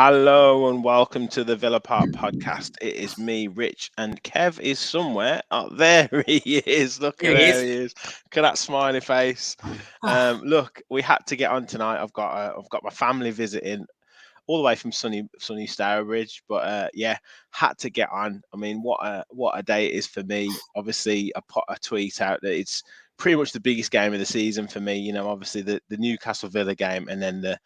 Hello and welcome to the Villa Park podcast. It is me, Rich, and Kev is somewhere. Oh, there he is. Look at Here he there is. he is. Look at that smiley face. Look, we had to get on tonight. I've got my family visiting all the way from sunny Stourbridge, but yeah, had to get on. I mean, what a day it is for me. Obviously, I put a tweet out that it's pretty much the biggest game of the season for me. You know, obviously the Newcastle Villa game, and then the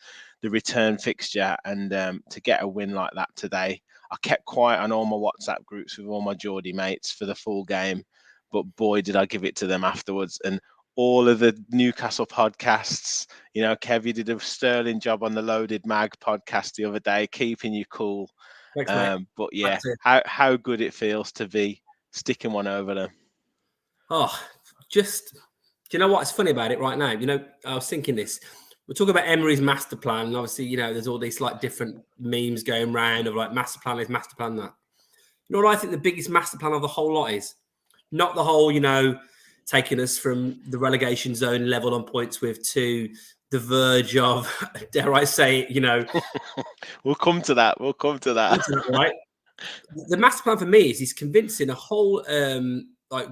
return fixture, and to get a win like that today. I kept quiet on all my WhatsApp groups with all my Geordie mates for the full game, but boy, did I give it to them afterwards. And all of the Newcastle podcasts, you know, Kev, you did a sterling job on the Loaded Mag podcast the other day, keeping you cool. Thanks, mate. But yeah, how good it feels to be sticking one over them. Oh, do you know what's funny about it right now? You know, I was thinking this. We're talking about Emery's master plan, and obviously, you know, there's all these like different memes going around of like master plan is master plan that. You know what I think the biggest master plan of the whole lot is? Not the whole, you know, taking us from the relegation zone level on points with to the verge of, dare I say it, you know. We'll come to that. Right. The master plan for me is he's convincing a whole like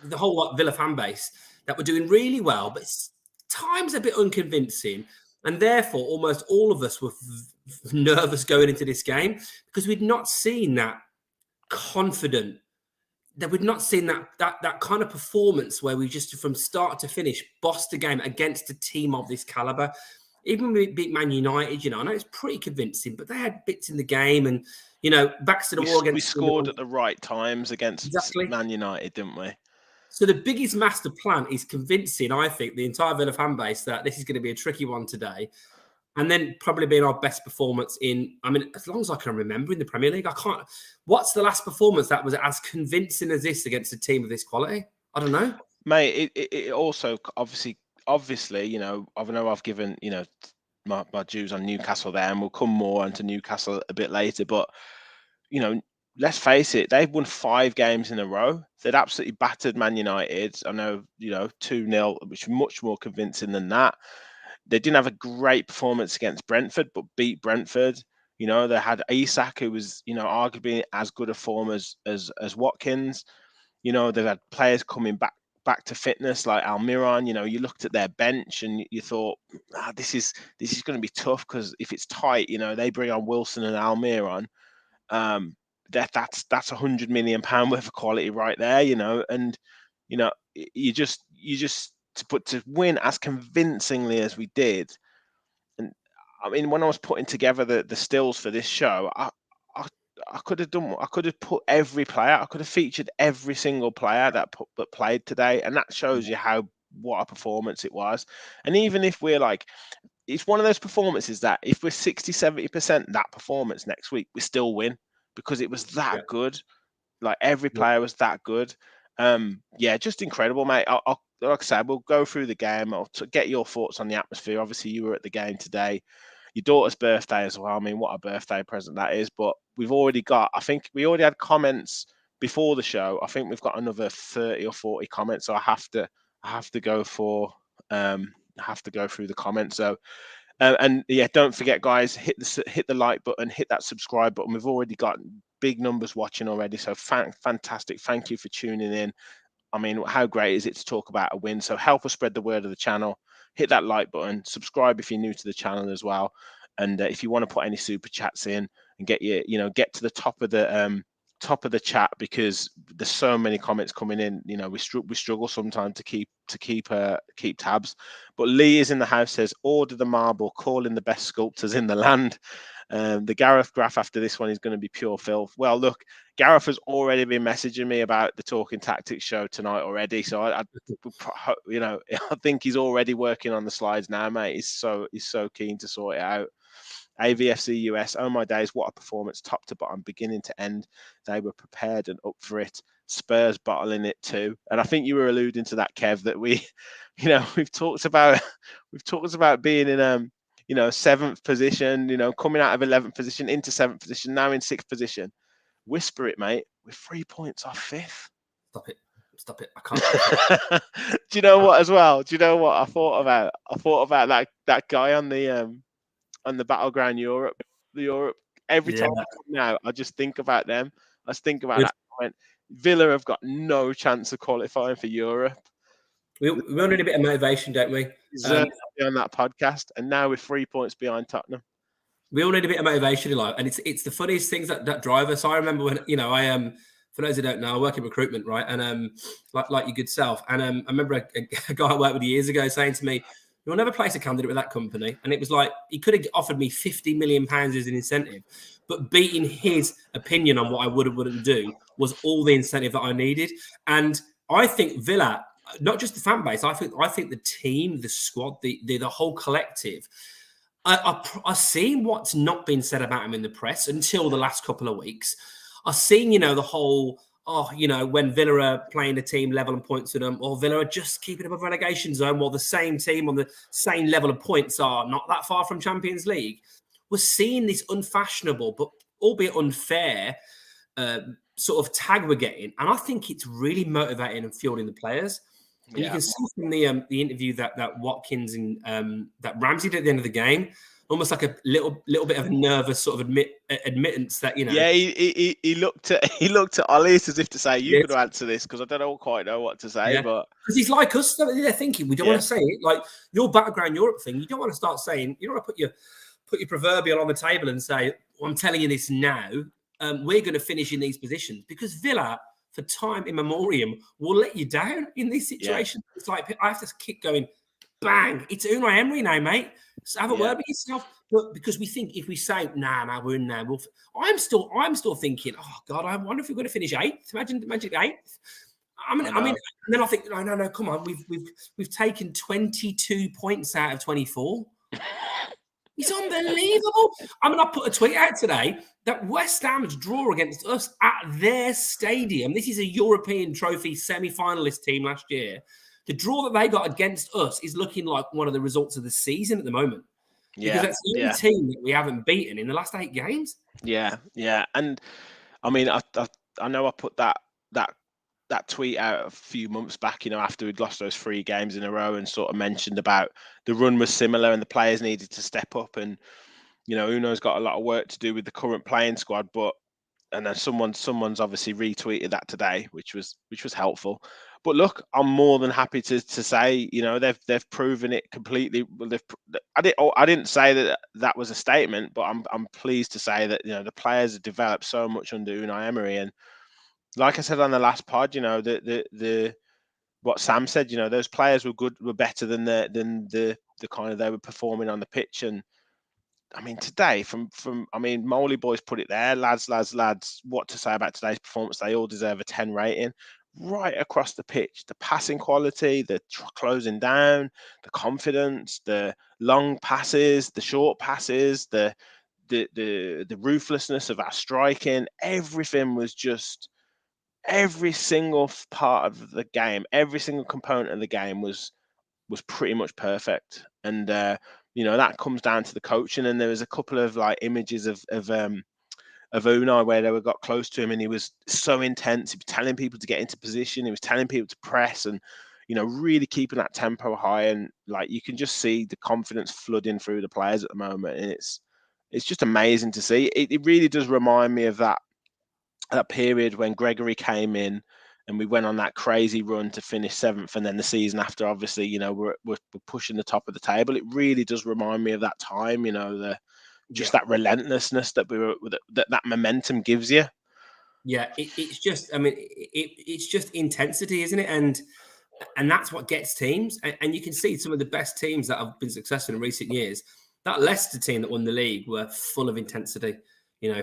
the whole like Villa fan base that we're doing really well, but it's times a bit unconvincing, and therefore almost all of us were nervous going into this game because we'd not seen that confident, that we'd not seen that kind of performance where we just from start to finish bossed the game against a team of this caliber. Even when we beat Man United, you know, I know it's pretty convincing, but they had bits in the game, and you know, backs to the wall against. We scored at the right times against exactly. Man United, didn't we? So the biggest master plan is convincing, I think, the entire Villa fan base that this is going to be a tricky one today. And then probably being our best performance in, I mean, as long as I can remember in the Premier League, I can't. What's the last performance that was as convincing as this against a team of this quality? I don't know. Mate, it also obviously, you know, I know I've given, you know, my dues on Newcastle there, and we'll come more onto Newcastle a bit later, but, you know, let's face it, they've won 5 games in a row. They'd absolutely battered Man United. I know, you know, 2-0, which is much more convincing than that. They didn't have a great performance against Brentford, but beat Brentford. You know, they had Isak, who was, you know, arguably as good a form as Watkins. You know, they've had players coming back to fitness like Almiron. You know, you looked at their bench and you thought, this is going to be tough, because if it's tight, you know, they bring on Wilson and Almiron. That's £100 million worth of quality right there, you know. And you know, you just to win as convincingly as we did. And I mean, when I was putting together the stills for this show, I could have put every player, I could have featured every single player that played today, and that shows you what a performance it was. And even if we're like, it's one of those performances that if we're 60-70% that performance next week, we still win, because it was that good. Like every player was that good. Yeah, just incredible, mate. I'll like I said, we'll go through the game. I'll get your thoughts on the atmosphere. Obviously, you were at the game today. Your daughter's birthday as well. I mean, what a birthday present that is. But we've already got, I think we already had comments before the show. I think we've got another 30 or 40 comments. So I have to go through the comments. So and yeah, don't forget, guys, hit the like button, hit that subscribe button. We've already got big numbers watching already, so fantastic. Thank you for tuning in. I mean, how great is it to talk about a win? So help us spread the word of the channel. Hit that like button, subscribe if you're new to the channel as well. And if you want to put any super chats in and get to the top of the chat, because there's so many comments coming in. You know, we struggle sometimes to keep tabs. But Lee is in the house, says, order the marble, call in the best sculptors in the land. The Gareth graph after this one is going to be pure filth. Well, look, Gareth has already been messaging me about the Talking Tactics show tonight already. So I think he's already working on the slides now, mate. He's so keen to sort it out. AVFC US, oh my days, what a performance, top to bottom, beginning to end. They were prepared and up for it. Spurs bottling it too. And I think you were alluding to that, Kev, that we've talked about being in 7th position, you know, coming out of 11th position into 7th position, now in 6th position. Whisper it, mate. We're 3 points off 5th. Stop it. I can't. Do you know what as well? Do you know what I thought about? I thought about that guy on the Battleground Europe the Europe. Every Yeah. time now, I just think about them. I just think about that comment. Villa have got no chance of qualifying for Europe. We all need a bit of motivation, don't we? Deserve to be on that podcast, and now we're 3 points behind Tottenham. We all need a bit of motivation in life, and it's the funniest things that drive us. I remember when I for those who don't know, I work in recruitment, right? And like your good self, and I remember a guy I worked with years ago saying to me, "You'll never place a candidate with that company," and it was like he could have offered me £50 million as an incentive, but beating his opinion on what I would and wouldn't do was all the incentive that I needed. And I think Villa, not just the fan base, I think the team, the squad, the whole collective. I've seen what's not been said about him in the press until the last couple of weeks. I've seen, the whole, when Villa are playing a team level and points with them, or Villa are just keeping above relegation zone, while the same team on the same level of points are not that far from Champions League. We're seeing this unfashionable, but albeit unfair, sort of tag we're getting. And I think it's really motivating and fueling the players. And you can see from the interview that Watkins and that Ramsey did at the end of the game, almost like a little bit of a nervous sort of admittance that Yeah, he looked at Ollie as if to say, "You could answer this," because I don't quite know what to say. But because he's like us, they're thinking we don't want to say it. Like your background Europe thing, you don't want to start saying. You don't want to put your proverbial on the table and say, well, "I'm telling you this now. We're going to finish in these positions," because Villa, for time immemorial, will let you down in this situation. It's like I have to keep going, bang, it's Unai Emery now, mate. So have a word with yourself. But because we think if we say, nah, we're in there, I'm still thinking, oh God, I wonder if we're going to finish 8th. Imagine 8th. I mean, and then I think, no, come on, we've taken 22 points out of 24. It's unbelievable. I mean, I put a tweet out today that West Ham's draw against us at their stadium. This is a European Trophy semi-finalist team last year. The draw that they got against us is looking like one of the results of the season at the moment. Because that's the only team that we haven't beaten in the last 8 games. Yeah. And I mean, I know I put that tweet out a few months back, after we'd lost those 3 games in a row, and sort of mentioned about the run was similar and the players needed to step up. And, Uno's got a lot of work to do with the current playing squad, and then someone's obviously retweeted that today, which was helpful. But look, I'm more than happy to say, they've proven it completely. I didn't say that was a statement, but I'm pleased to say that the players have developed so much under Unai Emery. And like I said on the last pod, the what Sam said, those players were better than the kind of they were performing on the pitch. And I mean, today Moley boys put it there, lads, what to say about today's performance? They all deserve a 10 rating. Right across the pitch, the passing quality, the closing down, the confidence, the long passes, the short passes, the ruthlessness of our striking, everything was just, every single part of the game, every single component of the game was pretty much perfect. And that comes down to the coaching. And there was a couple of images of Unai where they got close to him, and he was so intense. He was telling people to get into position. He was telling people to press, and really keeping that tempo high. And you can just see the confidence flooding through the players at the moment, and it's just amazing to see. It really does remind me of that period when Gregory came in, and we went on that crazy run to finish 7th, and then the season after, obviously, we're pushing the top of the table. It really does remind me of that time, that relentlessness that that momentum gives you. Yeah, it's just, I mean, it's just intensity, isn't it? And that's what gets teams. And you can see some of the best teams that have been successful in recent years. That Leicester team that won the league were full of intensity.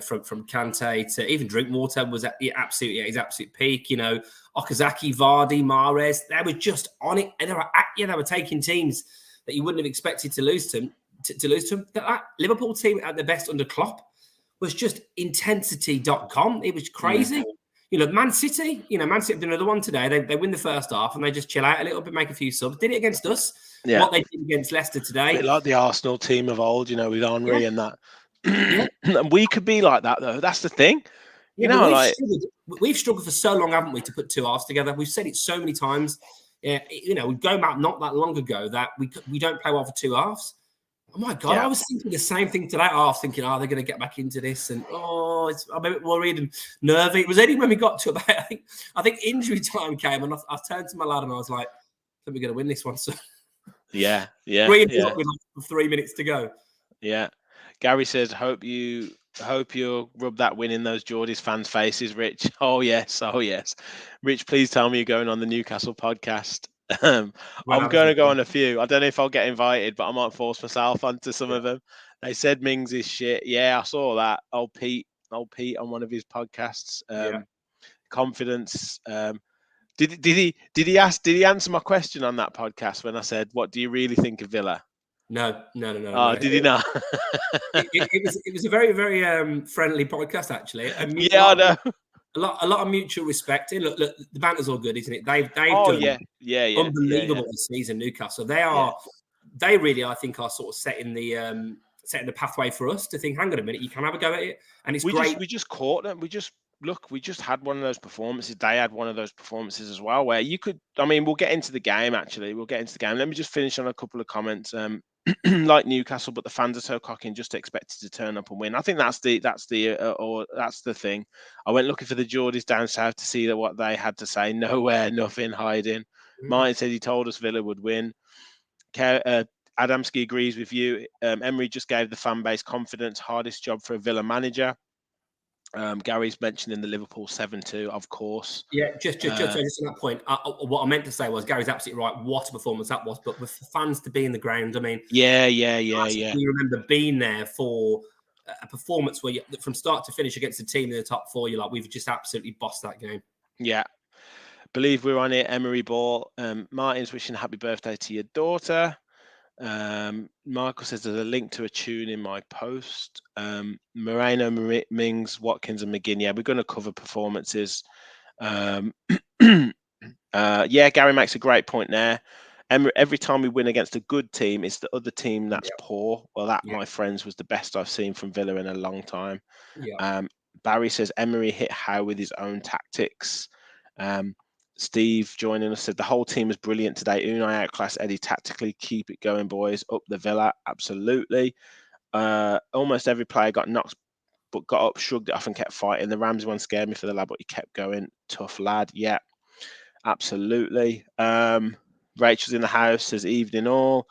From Kante to even Drinkwater was at his absolute peak. Okazaki, Vardy, Mahrez, they were just on it, and they were taking teams that you wouldn't have expected to lose to. To lose to them. That Liverpool team at the best under Klopp was just intensity.com. It was crazy. Man City, Man City did another one today. They win the first half and they just chill out a little bit, make a few subs. Did it against us. Yeah. What they did against Leicester today. A bit like the Arsenal team of old, with Henry and that. And we could be like that, though. That's the thing. We've struggled for so long, haven't we, to put 2 halves together? We've said it so many times. We go back not that long ago that we don't play well for 2 halves. Oh my God, I was thinking the same thing today. I was thinking, they're going to get back into this, and I'm a bit worried and nervy. It was only when we got to about, I think injury time came, and I turned to my lad and I was like, I think we're going to win this one. So Yeah. 3 minutes to go. Yeah. Gary says, hope you'll rub that win in those Geordies fans' faces, Rich. Oh yes. Rich, please tell me you're going on the Newcastle podcast. I'm going to go on a few. I don't know if I'll get invited, but I might force myself onto some of them. They said Mings is shit. Yeah, I saw that. Old Pete on one of his podcasts. Confidence. Did he answer my question on that podcast when I said, what do you really think of Villa? No. Did he not? it was a very, very friendly podcast, actually. I know. A lot of mutual respect. Look, the banter's all good, isn't it? They've done unbelievable this season, Newcastle. They really, I think, are sort of setting the pathway for us to think, hang on a minute, you can have a go at it, and it's great. We just caught them. We just had one of those performances. They had one of those performances as well, where you could. I mean, we'll get into the game. Actually, we'll get into the game. Let me just finish on a couple of comments. Like Newcastle, but the fans are so cocky and just expected to turn up and win. I think that's the thing. I went looking for the Geordies down south to see what they had to say. Nowhere, nothing, hiding. Martin said he told us Villa would win. Adamski agrees with you. Emery just gave the fan base confidence. Hardest job for a Villa manager. Gary's mentioning the Liverpool 7-2, of course. Yeah, just on that point, what I meant to say was Gary's absolutely right. What a performance that was! But with fans to be in the ground, I mean, yeah. You remember being there for a performance where from start to finish against a team in the top four, you're like, we've just absolutely bossed that game. Yeah. Believe we're on it. Emery Ball. Martin's wishing a happy birthday to your daughter. Michael says there's a link to a tune in my post. Moreno, Mings, Watkins, and McGinn. Yeah, we're going to cover performances. Gary makes a great point there. Every time we win against a good team, it's the other team that's poor. Well, that, my friends, was the best I've seen from Villa in a long time. Barry says Emery hit Howe with his own tactics. Steve joining us said the whole team was brilliant today. Unai outclassed Eddie tactically. Keep it going, boys. Up the Villa, absolutely. Almost every player got knocked, but got up, shrugged it off, and kept fighting. The Ramsey one scared me for the lad, but he kept going. Tough lad, yeah, absolutely. Rachel's in the house, says evening all.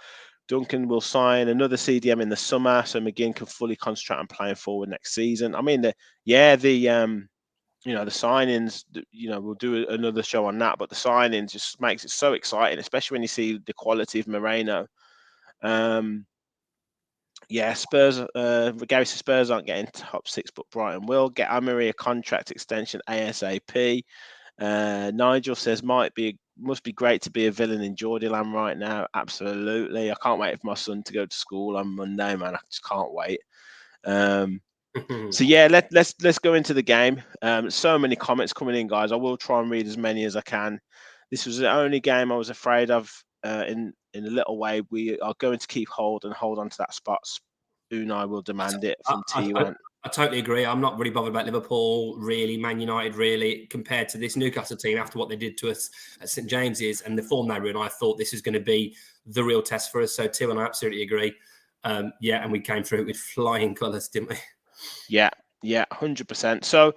Duncan will sign another CDM in the summer, so McGinn can fully concentrate on playing forward next season. I mean, the signings, we'll do another show on that, but the signings just makes it so exciting, especially when you see the quality of Moreno. Spurs, Gary says Spurs aren't getting top six, but Brighton will. Get Emery a contract extension ASAP. Nigel says must be great to be a villain in Geordieland right now. Absolutely. I can't wait for my son to go to school on Monday, man. I just can't wait. So yeah, let's go into the game. So many comments coming in, guys. I will try and read as many as I can. This was the only game I was afraid of. In a little way, we are going to keep hold on to that spot. Unai will demand it from T1. I totally agree. I'm not really bothered about Liverpool, really, Man United, really, compared to this Newcastle team after what they did to us at St James's and the form they were in. I thought this was going to be the real test for us. So, T, and I absolutely agree. And we came through it with flying colours, didn't we? Yeah, 100%. So,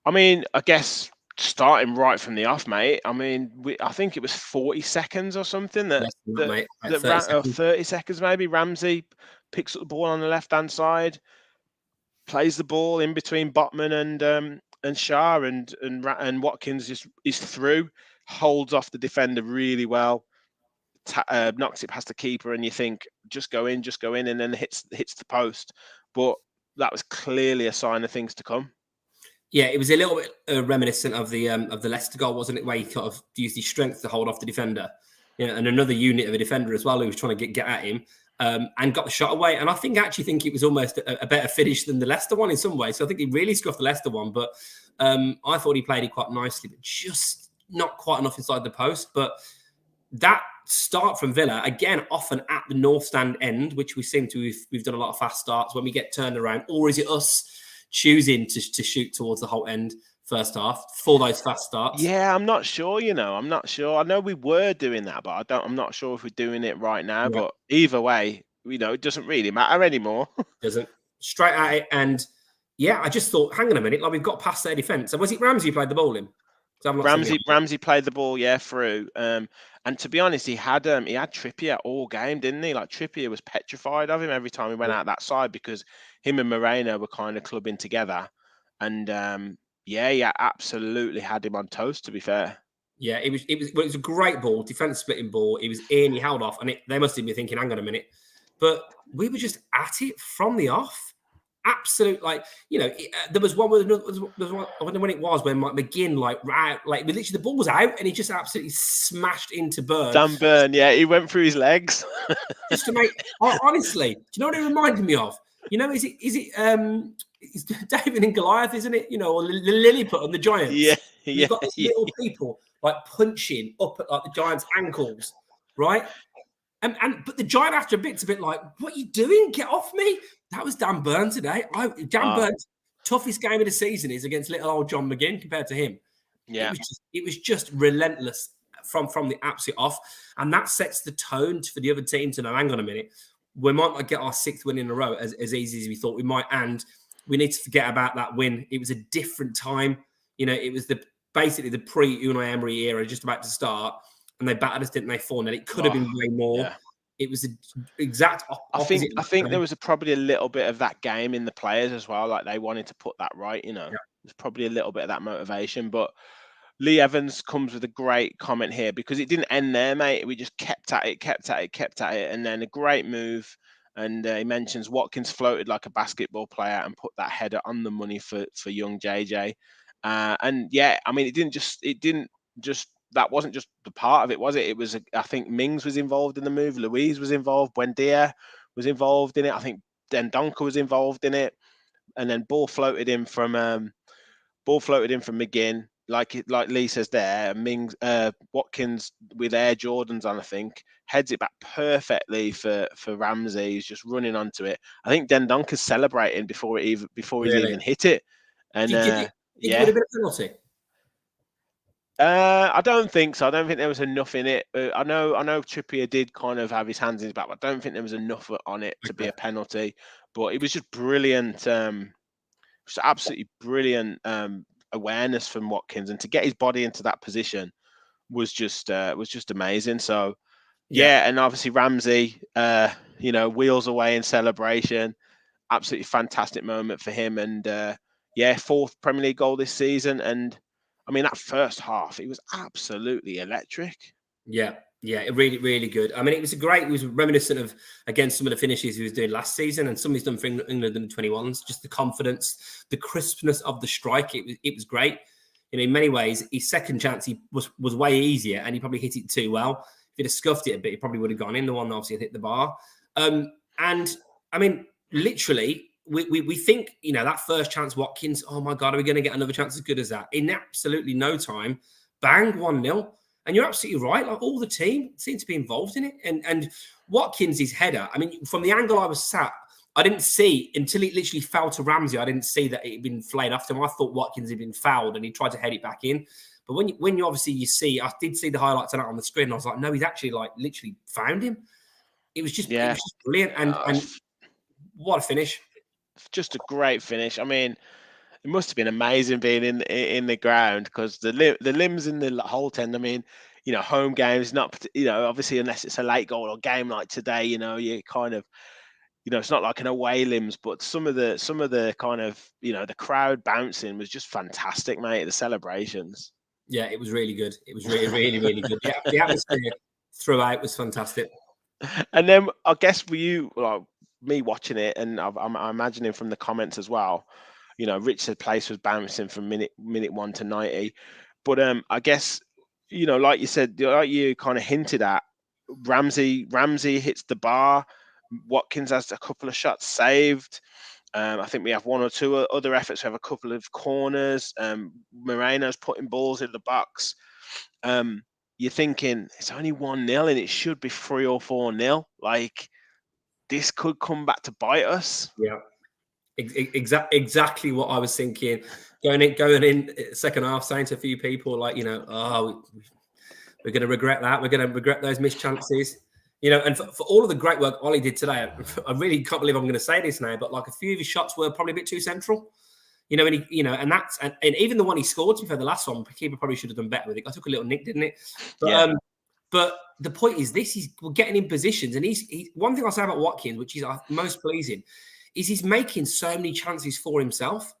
I mean, I guess starting right from the off, mate. I mean, I think it was 40 seconds or something that 30 seconds maybe. Ramsey picks up the ball on the left-hand side, plays the ball in between Botman and Shah, and Watkins just is through, holds off the defender really well, knocks it past the keeper, and you think just go in, and then hits the post. But that was clearly a sign of things to come. Yeah, it was a little bit reminiscent of the Leicester goal, wasn't it? Where he sort of used his strength to hold off the defender, and another unit of a defender as well who was trying to get at him, and got the shot away. And I actually think it was almost a better finish than the Leicester one in some ways. So I think he really scuffed the Leicester one, but I thought he played it quite nicely, but just not quite enough inside the post. But that start from Villa, again, often at the north stand end, which we seem to we've done a lot of fast starts when we get turned around, or is it us choosing to shoot towards the whole end first half for those fast starts? Yeah, I'm not sure, I'm not sure. I know we were doing that, but I'm not sure if we're doing it right now. Yeah. But either way, it doesn't really matter anymore. Doesn't. Straight at it. And yeah, I just thought, hang on a minute, like we've got past their defence. And was it Ramsey who played the ball in? Ramsey played the ball, through. And to be honest, he had Trippier all game, didn't he? Like Trippier was petrified of him every time he went out that side, because him and Moreno were kind of clubbing together. And he absolutely had him on toast, to be fair. Yeah, it was a great ball, defence splitting ball. It was in, he held off, and they must have been thinking, hang on a minute. But we were just at it from the off. Absolute, there was one where I don't know when it was, when McGinn literally the ball was out and he just absolutely smashed into Burn. Dan Burn, he went through his legs. Just to make, honestly, do you know what it reminded me of? Is it's David and Goliath, isn't it? Or Lilliput and the Giants. Yeah. You've got these little people like punching up at like the Giants' ankles, right? But the Giant after a bit's a bit like, what are you doing? Get off me. That was Dan Burn today. Burn's toughest game of the season is against little old John McGinn compared to him. Yeah. It was just relentless from the absolute off. And that sets the tone for the other team to know, hang on a minute, we might not get our 6th win in a row as easy as we thought we might. And we need to forget about that win. It was a different time. It was basically the pre-Unai Emery era just about to start. And they battered us, didn't they? 4-0. It could have been way more. Yeah. It was the exact opposite. I think there was probably a little bit of that game in the players as well. Like they wanted to put that right, There's probably a little bit of that motivation. But Lee Evans comes with a great comment here, because it didn't end there, mate. We just kept at it. And then a great move. And he mentions Watkins floated like a basketball player and put that header on the money for young JJ. It didn't just that wasn't just the part of it, was it? It was, I think Mings was involved in the move. Louise was involved. Buendia was involved in it. I think Dendoncker was involved in it. And then ball floated in from McGinn. Like Lee says there, Mings, Watkins with Air Jordans on, I think, heads it back perfectly for Ramsey. He's just running onto it. I think Dendoncker's celebrating before he's even hit it. And Did you think it would have been a penalty? I don't think so. I don't think there was enough in it. I know Trippier did kind of have his hands in his back, but I don't think there was enough on it to be a penalty. But it was just brilliant, just absolutely brilliant awareness from Watkins, and to get his body into that position was just amazing. So and obviously Ramsey, wheels away in celebration. Absolutely fantastic moment for him, and 4th Premier League goal this season. And I mean, that first half, it was absolutely electric. Yeah, really, really good. I mean, it was reminiscent of, again, some of the finishes he was doing last season, and some he's done for England under 21s. Just the confidence, the crispness of the strike. It was great. In many ways, his second chance was way easier, and he probably hit it too well. If he'd have scuffed it a bit, he probably would have gone in. The one obviously hit the bar. And I mean, literally, we think, that first chance, Watkins, oh my God, are we going to get another chance as good as that? In absolutely no time, bang, 1-0. And you're absolutely right. Like, all the team seemed to be involved in it. And Watkins' header, I mean, from the angle I was sat, I didn't see, until it literally fell to Ramsey, I didn't see that it had been flayed after him. I thought Watkins had been fouled and he tried to head it back in. But when you obviously see, I did see the highlights of that on the screen. And I was like, no, he's actually literally found him. It was just brilliant. And what a finish. Just a great finish. I mean, it must have been amazing being in the ground, because the limbs in the whole tent. I mean, home games, not, obviously, unless it's a late goal or game like today, you kind of, it's not like an away limbs, but some of the kind of, the crowd bouncing was just fantastic, mate. The celebrations. Yeah, it was really good. It was really, really, really good. The atmosphere throughout was fantastic. And then I guess for you, me watching it, and I'm imagining from the comments as well, Richard's place was bouncing from minute 1 to 90. But I guess, like you said, like you kind of hinted at, Ramsey hits the bar. Watkins has a couple of shots saved. I think we have one or two other efforts. We have a couple of corners. Moreno's putting balls in the box. You're thinking it's only 1-0 and it should be 3 or 4-0. Like, this could come back to bite us. Yeah, exactly what I was thinking. Going in second half, saying to a few people, we're going to regret that. We're going to regret those missed chances. You know, and for all of the great work Ollie did today, I really can't believe I'm going to say this now, but like a few of his shots were probably a bit too central. You know, and he, you know, and that's and even the one he scored for the last one, keeper probably should have done better with it. I took a little nick, didn't it? But the point is, we're getting in positions, and he's one thing I'll say about Watkins, which is most pleasing, is he's making so many chances for himself.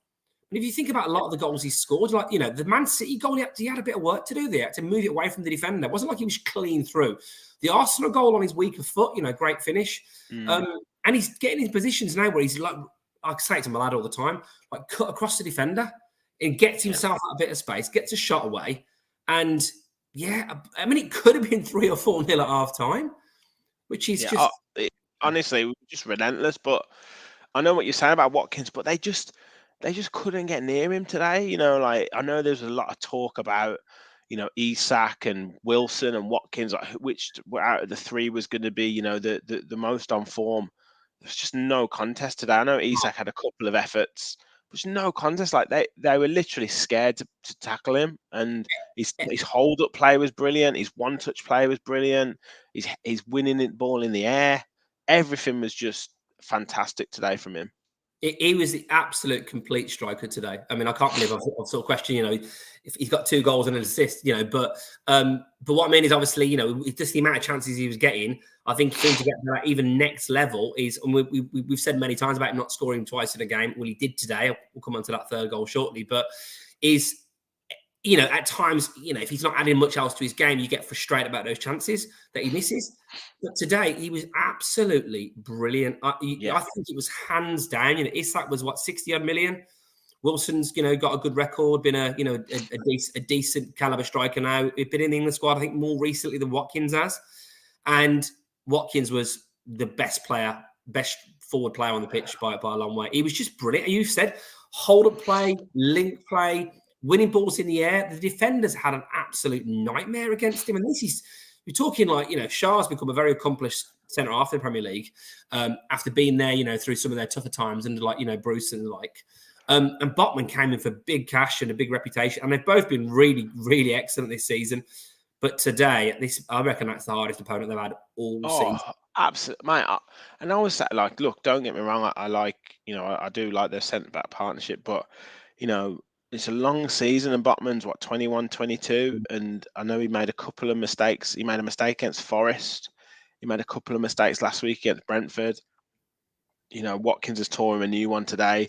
And if you think about a lot of the goals he scored, like, you know, the Man City goal, he had a bit of work to do there to move it away from the defender. It wasn't like he was clean through. The Arsenal goal on his weaker foot, you know, great finish. And he's getting in positions now where he's like, I say it to my lad all the time, like cut across the defender and gets himself out a bit of space, gets a shot away. And yeah, I mean, it could have been 3 or 4 nil at half time, which is just honestly just relentless. But I know what you're saying about Watkins, but they just couldn't get near him today. You know, like I know there's a lot of talk about, you know, Isak and Wilson and Watkins, like which out of the three was going to be, you know, the most on form. There's just no contest today. I know Isak had a couple of efforts, but just no contest. Like they were literally scared to tackle him. And his hold up play was brilliant. His one touch play was brilliant. He's winning the ball in the air. Everything was just fantastic today from him. He was the absolute complete striker today. I mean, I can't believe I've sort of questioned, you know, if he's got 2 goals and an assist, you know, but what I mean is obviously, you know, just the amount of chances he was getting, I think for him to get to that even next level is, and we've said many times about him not scoring twice in a game. Well, he did today. We'll come on to that 3rd goal shortly, but is, you know, at times, you know, if he's not adding much else to his game, you get frustrated about those chances that he misses. But today, he was absolutely brilliant. I think it was hands down. You know, Isak was what, 60-odd million. Wilson's, you know, got a good record, been a decent caliber striker now. He's been in the England squad, I think, more recently than Watkins has. And Watkins was the best forward player on the pitch by a long way. He was just brilliant. You said hold up play, link play, winning balls in the air. The defenders had an absolute nightmare against him. And you're talking like, you know, Shah's become a very accomplished centre-half in the Premier League after being there, you know, through some of their tougher times under like, you know, Bruce and like. And Botman came in for big cash and a big reputation. And they've both been really, really excellent this season. But today, I reckon that's the hardest opponent they've had all season. Absolutely, mate. And I was like, look, don't get me wrong. I like, you know, I do like their centre-back partnership, but, you know, it's a long season and Botman's, 21, 22. And I know he made a couple of mistakes. He made a mistake against Forest. He made a couple of mistakes last week against Brentford. You know, Watkins has tore him a new one today.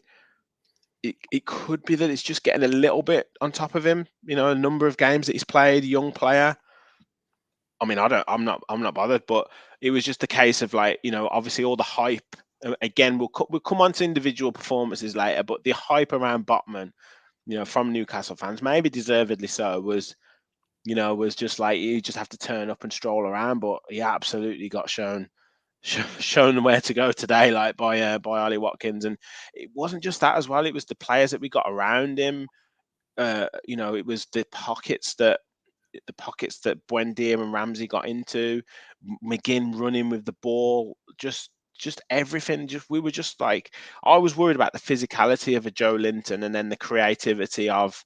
It could be that it's just getting a little bit on top of him. You know, a number of games that he's played, young player. I mean, I'm not bothered, but it was just a case of like, you know, obviously all the hype. Again, we'll come on to individual performances later, but the hype around Botman, you know, from Newcastle fans, maybe deservedly so, was just like you just have to turn up and stroll around. But he absolutely got shown where to go today, like by Ollie Watkins. And it wasn't just that as well. It was the players that we got around him. You know, it was the pockets that Buendia and Ramsey got into. McGinn running with the ball, just everything. We were just like, I was worried about the physicality of a Joe Linton and then the creativity of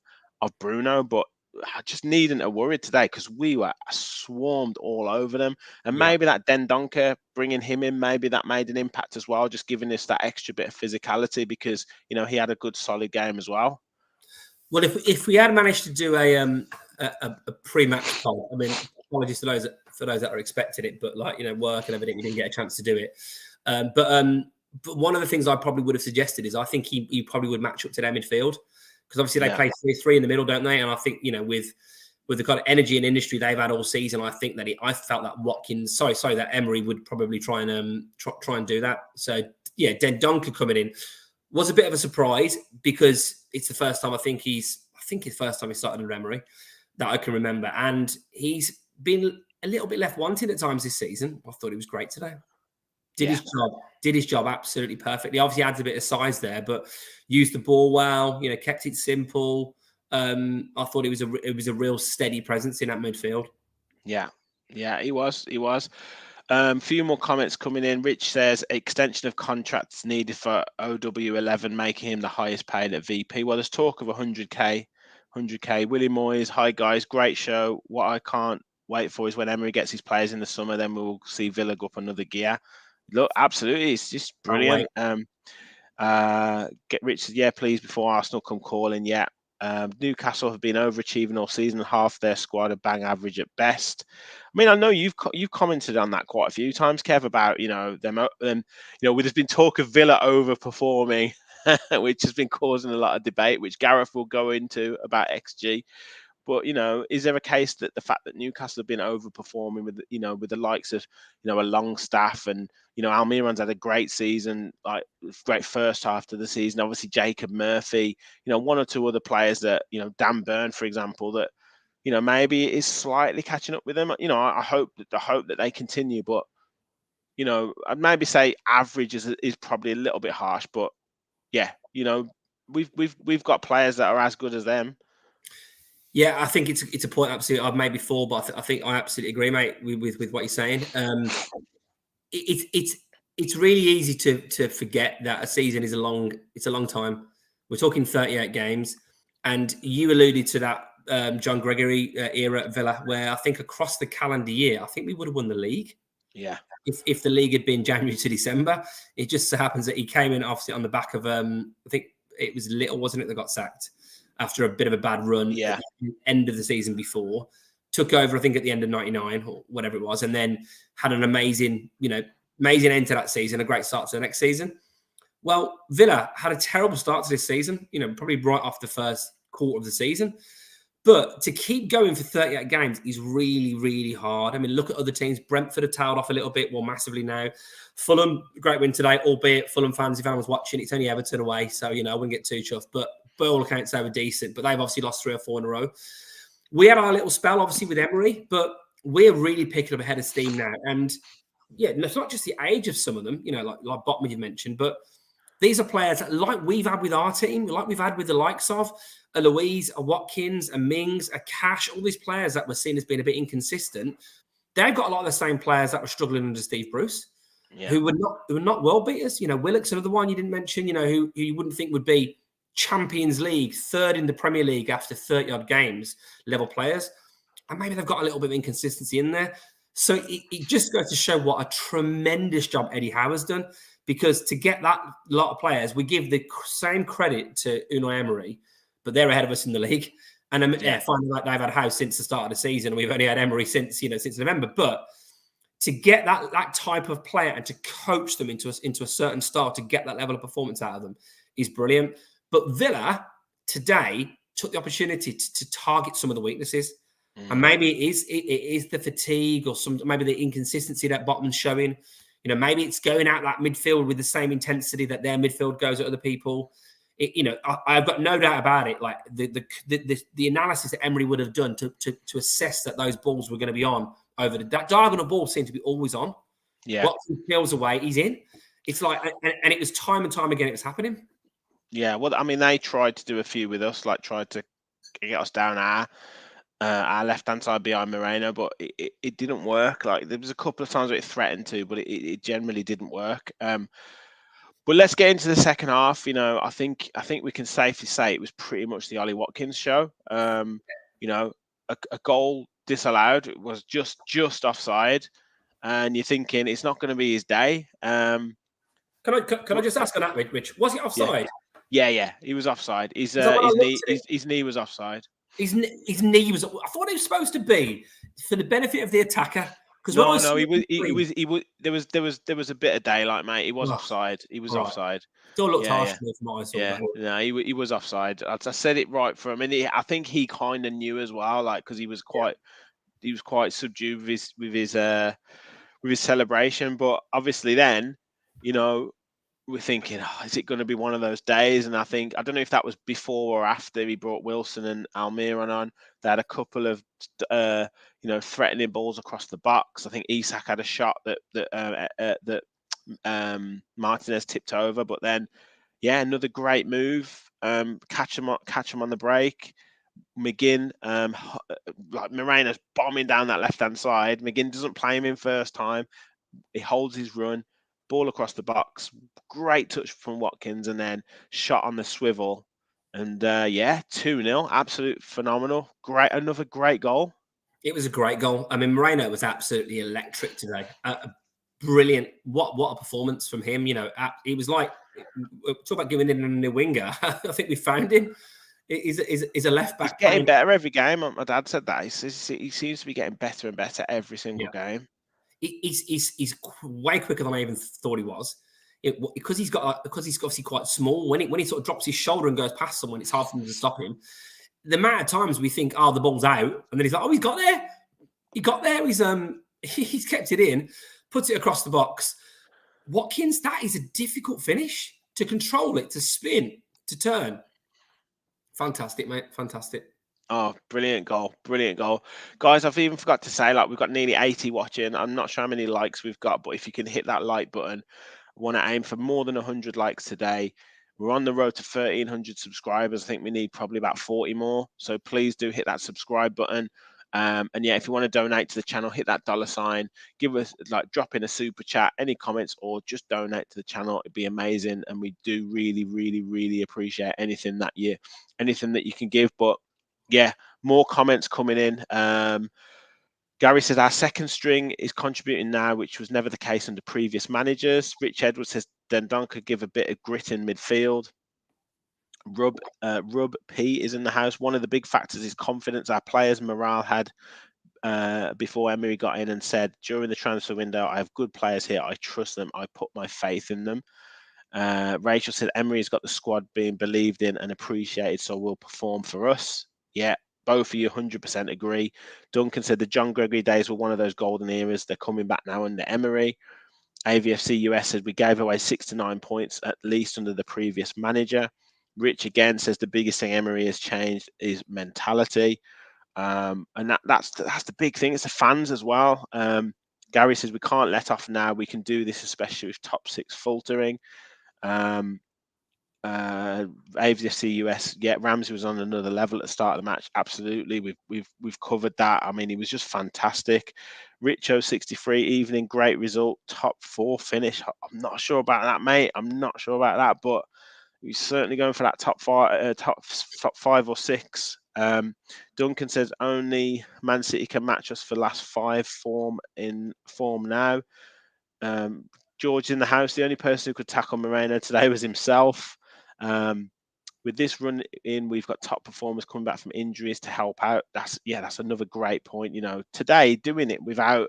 Bruno, but I just needn't to worry today because we were swarmed all over them. And maybe that Dendoncker, bringing him in, maybe that made an impact as well, just giving us that extra bit of physicality because, you know, he had a good solid game as well. Well, if we had managed to do a pre-match poll, I mean, apologies to those that are expecting it, but like, you know, work and everything, we didn't get a chance to do it. But one of the things I probably would have suggested is I think he probably would match up to their midfield because obviously they play 3-3 in the middle, don't they? And I think, you know, with the kind of energy and industry they've had all season, I think that I felt that Watkins, that Emery would probably try and do that. So yeah, Dendoncker coming in was a bit of a surprise because it's the first time I think it's the first time he started under Emery that I can remember, and he's been a little bit left wanting at times this season. I thought he was great today. Did his job absolutely perfectly. Obviously adds a bit of size there, but used the ball well. You know, kept it simple. I thought it was a real steady presence in that midfield. Yeah, he was. Few more comments coming in. Rich says extension of contracts needed for OW11, making him the highest paid at VP. Well, there's talk of 100k. Willie Moyes, hi guys, great show. What I can't wait for is when Emery gets his players in the summer, then we'll see Villa go up another gear. Look, absolutely, it's just brilliant. Get Richard, yeah, please, before Arsenal come calling. Yeah, Newcastle have been overachieving all season. Half their squad are bang average at best. I mean, I know you've commented on that quite a few times, Kev, about them. There's been talk of Villa overperforming, which has been causing a lot of debate, which Gareth will go into about XG. But is there a case that the fact that Newcastle have been overperforming with the likes of a Longstaff and Almiron's had a great season, like great first half of the season. Obviously Jacob Murphy, one or two other players that Dan Burn, for example, that maybe is slightly catching up with them. I hope that they continue, but I'd maybe say average is probably a little bit harsh, but yeah, we've got players that are as good as them. Yeah, I think it's a point absolutely I've made before, but I think I absolutely agree, mate, with what you're saying. It's really easy to forget that a season is a long time. We're talking 38 games, and you alluded to that John Gregory era at Villa, where I think across the calendar year, I think we would have won the league. Yeah. If the league had been January to December, it just so happens that he came in obviously on the back of I think it was Little, wasn't it, that got sacked after a bit of a bad run at the end of the season before, took over, I think, at the end of 99 or whatever it was, and then had an amazing end to that season, a great start to the next season. Well, Villa had a terrible start to this season, probably right off the first quarter of the season. But to keep going for 38 games is really, really hard. I mean, look at other teams. Brentford have tailed off a little bit, well, massively now. Fulham, great win today, albeit Fulham fans, if anyone was watching, it's only Everton away, so, I wouldn't get too chuffed. But by all accounts, they were decent, but they've obviously lost 3 or 4 in a row. We had our little spell, obviously, with Emery, but we're really picking up a head of steam now. And, yeah, it's not just the age of some of them, like Botman you mentioned, but these are players that, like we've had with our team, like we've had with the likes of a Louise, a Watkins, a Mings, a Cash, all these players that were seen as being a bit inconsistent. They've got a lot of the same players that were struggling under Steve Bruce, who were not world beaters. Willock's another one you didn't mention, who you wouldn't think would be Champions League, third in the Premier League after 30-odd games, level players. And maybe they've got a little bit of inconsistency in there. So it just goes to show what a tremendous job Eddie Howe has done, because to get that lot of players, we give the same credit to Unai Emery, but they're ahead of us in the league. And finally, like they've had Howe since the start of the season, and we've only had Emery since November. But to get that type of player and to coach them into a certain style to get that level of performance out of them is brilliant. But Villa today took the opportunity to target some of the weaknesses. And maybe it is the fatigue or maybe the inconsistency that Botman's showing. Maybe it's going out that midfield with the same intensity that their midfield goes at other people. I've got no doubt about it. Like the analysis that Emery would have done to assess that those balls were going to be on over that diagonal ball seemed to be always on. Yeah. Watson peels away, he's in. It's like, and it was time and time again it was happening. Yeah, well, I mean, they tried to do a few with us, like tried to get us down our left-hand side behind Moreno, but it didn't work. Like there was a couple of times where it threatened to, but it generally didn't work. But let's get into the second half. I think we can safely say it was pretty much the Ollie Watkins show. A goal disallowed. It was just offside, and you're thinking it's not going to be his day. Can I just ask on that, Rich? Was he offside? Yeah, he was offside. His knee was offside. His knee was. I thought it was supposed to be for the benefit of the attacker. No, he was. There was a bit of daylight, mate. He was offside. He was offside. Still looked harsh from what I saw. Yeah, no, he was offside. I said it right for him, and I think he kind of knew as well, like because he was quite subdued with his celebration. But obviously, then we're thinking, is it going to be one of those days? And I don't know if that was before or after he brought Wilson and Almiron on. They had a couple of, threatening balls across the box. I think Isak had a shot that Martinez tipped over. But then, another great move. Catch him on the break. McGinn, like Moreno's bombing down that left-hand side. McGinn doesn't play him in first time. He holds his run. Ball across the box, great touch from Watkins, and then shot on the swivel. And 2-0, absolute phenomenal. Another great goal. It was a great goal. I mean, Moreno was absolutely electric today. Brilliant. What a performance from him. You know, he was like, talk about giving in a new winger. I think we found him. He's a left He's back getting playing. better every game. My dad said that. He seems to be getting better and better every single Yeah. game. He's way quicker than I even thought he was. Because he's obviously quite small. When he sort of drops his shoulder and goes past someone, it's hard for them to stop him. The amount of times we think, oh, the ball's out, and then he's like, oh, he's got there. He got there. He's kept it in, puts it across the box. Watkins, that is a difficult finish to control it, to spin, to turn. Fantastic, mate. Fantastic. Oh, brilliant goal. Brilliant goal. Guys, I've even forgot to say, like, we've got nearly 80 watching. I'm not sure how many likes we've got, but if you can hit that like button, I want to aim for more than 100 likes today. We're on the road to 1,300 subscribers. I think we need probably about 40 more. So please do hit that subscribe button. And yeah, if you want to donate to the channel, hit that $sign. Give us, like, drop in a super chat, any comments, or just donate to the channel. It'd be amazing. And we do really, really, really appreciate anything that you can give. But yeah, more comments coming in. Gary says our second string is contributing now, which was never the case under previous managers. Rich Edwards says Dendon could give a bit of grit in midfield. Rub P is in the house. One of the big factors is confidence. Our players' morale had before Emery got in and said during the transfer window, I have good players here. I trust them. I put my faith in them. Rachel said Emery's got the squad being believed in and appreciated, so will perform for us. Yeah, both of you 100% agree. Duncan said the John Gregory days were one of those golden eras. They're coming back now under Emery. AVFC US said we gave away 6 to 9 points at least under the previous manager. Rich again says the biggest thing Emery has changed is mentality. And that's the big thing. It's the fans as well. Gary says we can't let off now. We can do this, especially with top six faltering. AVFC US, yeah, Ramsey was on another level at the start of the match. Absolutely, we've covered that. I mean, he was just fantastic. Richo 63 evening, great result, top 4 finish. I'm not sure about that, mate. I'm not sure about that, but he's certainly going for that top 5 or 6. Duncan says only Man City can match us for last 5 form now. George in the house, the only person who could tackle Moreno today was himself. With this run in, we've got top performers coming back from injuries to help out. That's another great point. You know, today doing it without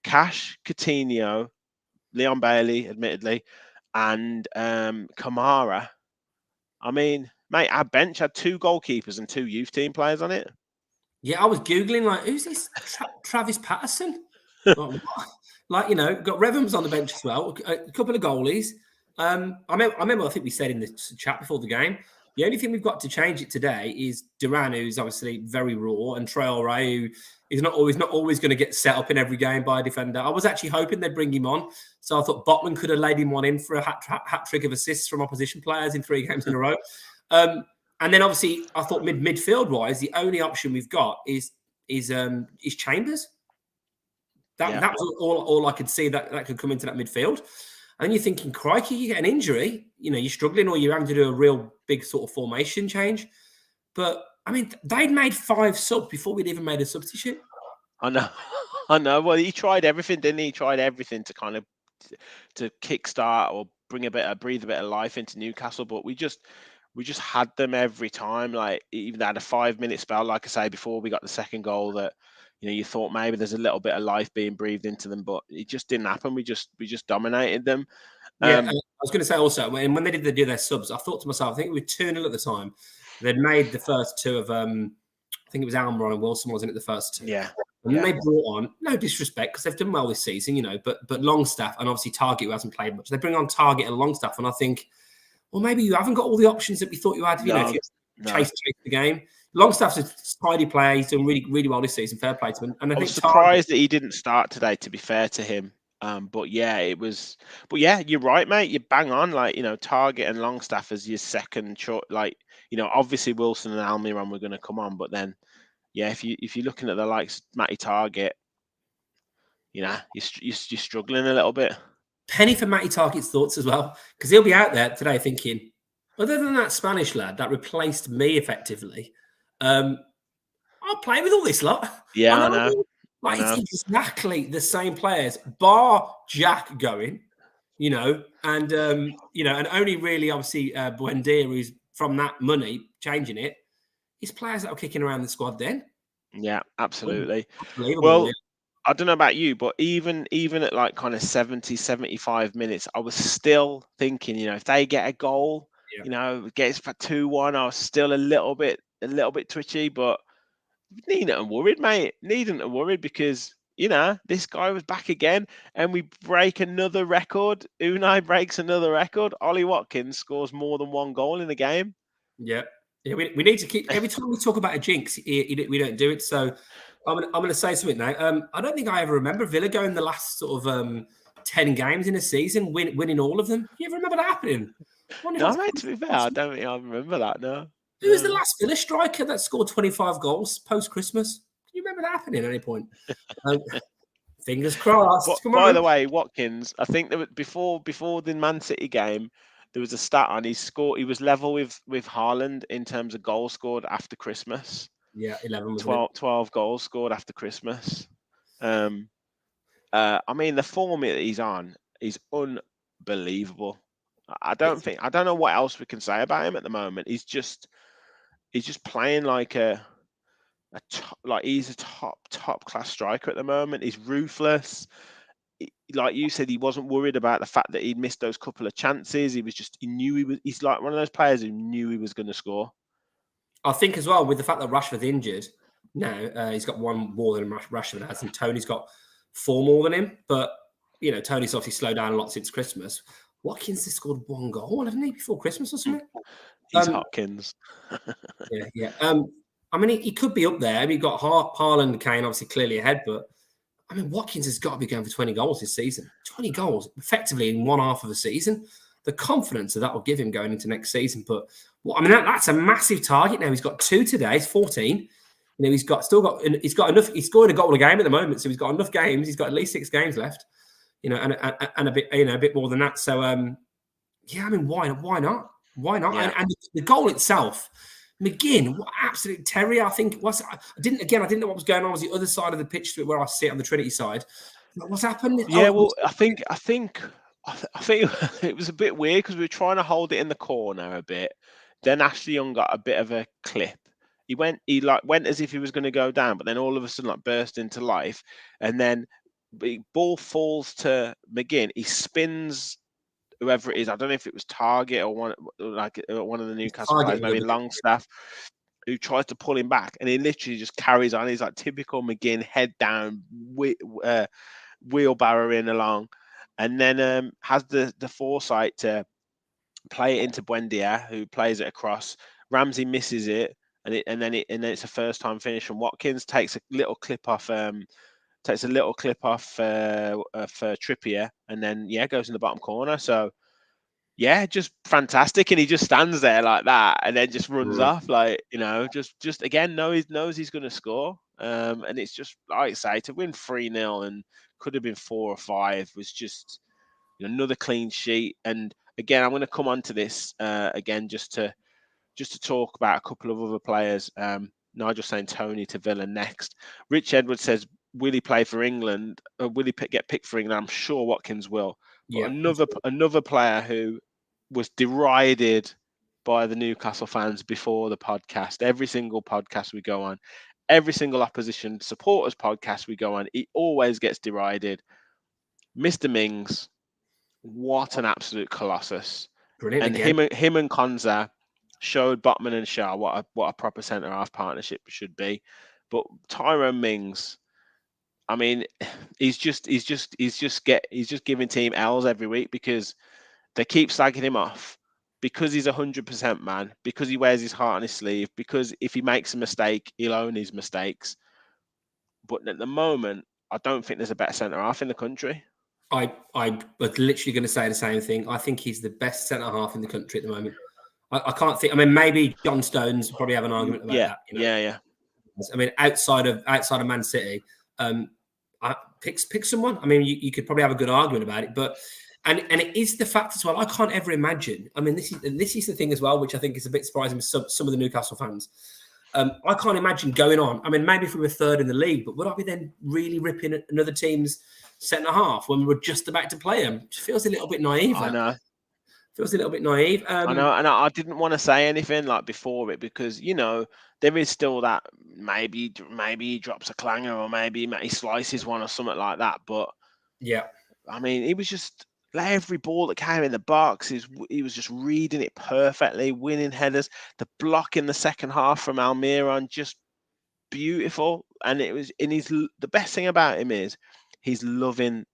Cash, Coutinho, Leon Bailey, admittedly, and Kamara. I mean, mate, our bench had 2 goalkeepers and 2 youth team players on it. Yeah, I was Googling, like, who's this Travis Patterson? Like, you know, got Revens on the bench as well, a couple of goalies. I remember, I think we said in the chat before the game, the only thing we've got to change it today is Duran, who's obviously very raw, and Traore, who is not always going to get set up in every game by a defender. I was actually hoping they'd bring him on. So I thought Botman could have laid him one in for a hat trick of assists from opposition players in 3 games in a row. And then obviously I thought midfield wise, the only option we've got is Chambers. That was all I could see that could come into that midfield. And you're thinking, crikey, you get an injury, you know, you're struggling, or you're having to do a real big sort of formation change. But I mean, they'd made 5 subs before we'd even made a substitute. I know. Well, he tried everything, didn't he? He tried everything to kind of to kickstart or breathe a bit of life into Newcastle, but we just had them every time. Like, even had a 5-minute spell, like I say, before we got the second goal, that, you know, you thought maybe there's a little bit of life being breathed into them, but it just didn't happen. We just dominated them. Yeah, I was going to say also, when they did do their subs, I thought to myself, I think we were 2-0 at the time. They'd made the first 2 of, I think it was Almiron and Wilson, wasn't it, the first 2? Yeah. And then they brought on, no disrespect, because they've done well this season, you know, but Longstaff and obviously Target, who hasn't played much, they bring on Target and Longstaff, and I think, well, maybe you haven't got all the options that we thought you had. You know, if you chase the game. Longstaff's a tidy player. He's done really, really well this season. Fair play to him. And I think surprised that he didn't start today, to be fair to him. But yeah, you're right, mate. You bang on. Like, you know, Target and Longstaff as your second choice. Like, you know, obviously Wilson and Almiron were going to come on, but then, yeah, if you're looking at the likes Matty Target, you know, you're struggling a little bit. Penny for Matty Target's thoughts as well, because he'll be out there today thinking, other than that Spanish lad that replaced me effectively, I I'll play with all this lot. Yeah, I I know. Like, it's exactly the same players, bar Jack going, you know, and only really obviously Buendia, who's from that money changing it. It's players that are kicking around the squad then. Yeah, absolutely. Unbelievable. Well, I don't know about you, but even at like kind of 70, 75 minutes, I was still thinking, you know, if they get a goal, you know, gets for 2-1, I was still a little bit twitchy, but needn't have worried, mate. Needn't have worried because, you know, this guy was back again and we break another record. Unai breaks another record. Ollie Watkins scores more than one goal in a game. Yeah. We need to keep, every time we talk about a jinx, we don't do it. So I'm going to say something now. I don't think I ever remember Villa going the last sort of 10 games in a season, winning all of them. You ever remember that happening? No, mate, to be fair, I don't think I remember that, no. Who was the last Villa striker that scored 25 goals post-Christmas? Can you remember that happening at any point? Fingers crossed. By the way, Watkins, I think that before the Man City game, there was a stat on he was level with Haaland in terms of goals scored after Christmas. Yeah, 11. 12 goals scored after Christmas. I mean, the form that he's on is unbelievable. I don't know what else we can say about him at the moment. He's just playing like he's a top class striker at the moment. He's ruthless. Like you said, he wasn't worried about the fact that he'd missed those couple of chances. He's like one of those players who knew he was going to score. I think as well, with the fact that Rashford's injured now, he's got one more than Rashford has, and Tony's got 4 more than him. But, you know, Tony's obviously slowed down a lot since Christmas. Watkins has scored 1 goal, hasn't he, before Christmas or something? He's Hopkins. Yeah. I mean, he could be up there. I mean, you've got Haaland, Kane, obviously clearly ahead, but I mean, Watkins has got to be going for 20 goals this season. 20 goals, effectively in one half of the season. The confidence that will give him going into next season. But, well, I mean, that's a massive target now. He's got 2 today. He's 14. You know, he's got enough. He's scoring a goal a game at the moment, so he's got enough games. He's got at least 6 games left. You know, and a bit, you know, a bit more than that. So, yeah, I mean, why not? Why not? Yeah. And the goal itself. McGinn, what absolute terrier! I think I didn't know what was going on. Was the other side of the pitch to where I sit on the Trinity side? What's happened? Yeah, well, I think it was a bit weird because we were trying to hold it in the corner a bit. Then Ashley Young got a bit of a clip. He went as if he was going to go down, but then all of a sudden burst into life, and then the ball falls to McGinn. He spins. Whoever it is, I don't know if it was Target or one of the Newcastle players, maybe Longstaff, who tries to pull him back, and he literally just carries on. He's like typical McGinn, head down, wheelbarrowing along, and then has the foresight to play it into Buendia, who plays it across. Ramsey misses it, and then it's a first time finish, and Watkins takes a little clip off. For Trippier, and then goes in the bottom corner. So just fantastic, and he just stands there like that, and then just runs off, like, you know, just again knows he's going to score. And it's just, like I say, to win 3-0 and could have been 4 or 5 was just, you know, another clean sheet. And again, I'm going to come on to this again just to talk about a couple of other players. Nigel saying Tony to Villa next. Rich Edwards says, will he play for England? Or will he get picked for England? I'm sure Watkins will. But another player who was derided by the Newcastle fans before the podcast. Every single podcast we go on, every single opposition supporters podcast we go on, he always gets derided. Mr. Mings, what an absolute colossus. Brilliant. And him and Konza showed Botman and Shah what a proper centre half partnership should be. But Tyrone Mings, I mean, he's just giving team L's every week because they keep slagging him off because he's 100% man, because he wears his heart on his sleeve, because if he makes a mistake, he'll own his mistakes. But at the moment, I don't think there's a better centre half in the country. I was literally going to say the same thing. I think he's the best centre half in the country at the moment. I can't think. I mean, maybe John Stones probably have an argument about that. You know? Yeah. I mean, outside of Man City, pick someone. I mean, you could probably have a good argument about it, but and it is the fact as well. I can't ever imagine. I mean, this is the thing as well, which I think is a bit surprising with some of the Newcastle fans. I can't imagine going on. I mean, maybe if we were third in the league, but would I be then really ripping at another team's centre half when we were just about to play them? It feels a little bit naive. I know. Feels a little bit naive. I know, and I didn't want to say anything like before it because there is still that maybe he drops a clanger or maybe he slices one or something like that. But yeah, I mean, he was just like every ball that came in the box, he was just reading it perfectly, winning headers. The block in the second half from Almiron just beautiful, and the best thing about him is he's loving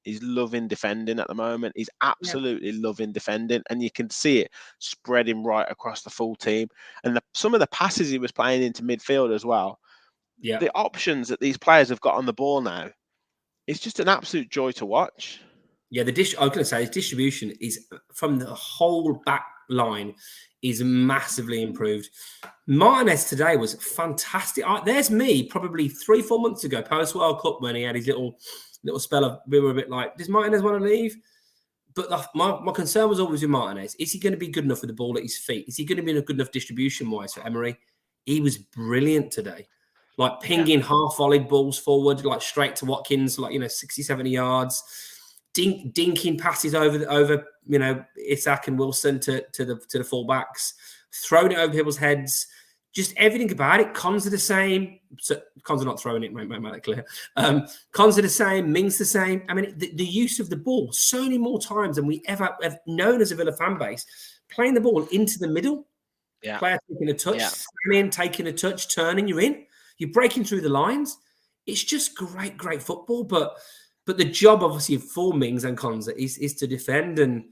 defending at the moment. He's absolutely loving defending, and you can see it spreading right across the full team. And some of the passes he was playing into midfield as well. Yeah, the options that these players have got on the ball now, it's just an absolute joy to watch. Yeah, I was going to say his distribution is from the whole back line is massively improved. Martinez today was fantastic. There's me probably 3-4 months ago, post World Cup, when he had his little spell of, we were a bit like, does Martinez want to leave? But my concern was always with Martinez. Is he going to be good enough with the ball at his feet? Is he going to be a good enough distribution-wise for Emery? He was brilliant today. Like pinging half-volleyed balls forward, like straight to Watkins, 60, 70 yards. Dinking passes over Isak and Wilson to the fullbacks, throwing it over people's heads, just everything about it. Cons are the same. So, Cons are not throwing it, make that clear. Cons are the same, Mings the same. I mean, the use of the ball so many more times than we ever have known as a Villa fan base. Playing the ball into the middle, player taking a touch, taking a touch, turning, you're in. You're breaking through the lines. It's just great football, But the job, obviously, for Mings and Konza is to defend. And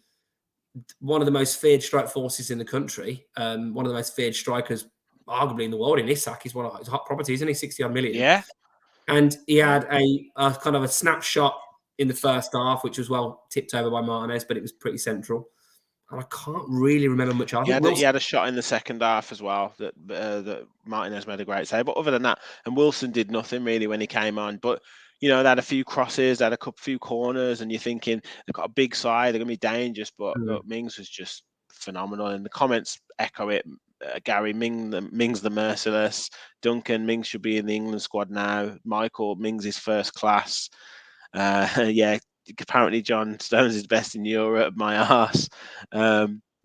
one of the most feared strike forces in the country, one of the most feared strikers, arguably in the world, in Isak, is one of his hot properties, isn't he? 60-odd million. Yeah. And he had a kind of a snapshot in the first half, which was well tipped over by Martinez, but it was pretty central. And I can't really remember much. He had a shot in the second half as well that Martinez made a great save. But other than that, and Wilson did nothing really when he came on. But they had a few crosses, they had a few corners, and you're thinking they've got a big side, they're going to be dangerous. But Mings was just phenomenal, and the comments echo it. Gary, Mings the merciless. Duncan, Mings should be in the England squad now. Michael, Mings is first class. Apparently John Stones is best in Europe. My arse.